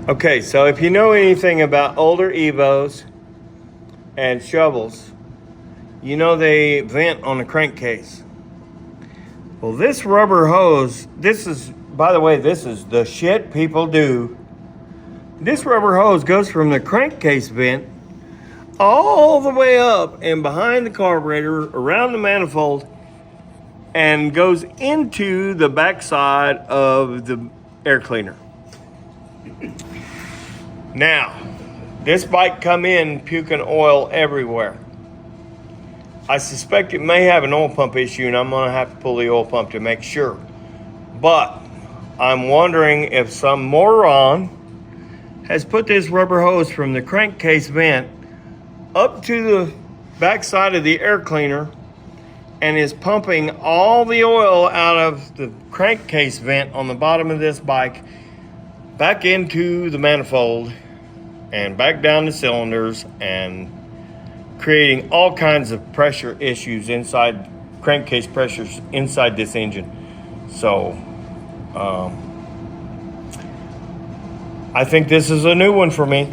Okay, so if you know anything about older Evos and shovels, you know they vent on the crankcase. Well, this rubber hose, by the way, this is the shit people do. This rubber hose goes from the crankcase vent all the way up and behind the carburetor, around the manifold, and goes into the backside of the air cleaner. Now, this bike come in puking oil everywhere. I suspect it may have an oil pump issue, and I'm gonna have to pull the oil pump to make sure. But I'm wondering if some moron has put this rubber hose from the crankcase vent up to the backside of the air cleaner and is pumping all the oil out of the crankcase vent on the bottom of this bike back into the manifold and back down the cylinders, and creating all kinds of pressure issues inside, crankcase pressures inside this engine. So I think this is a new one for me.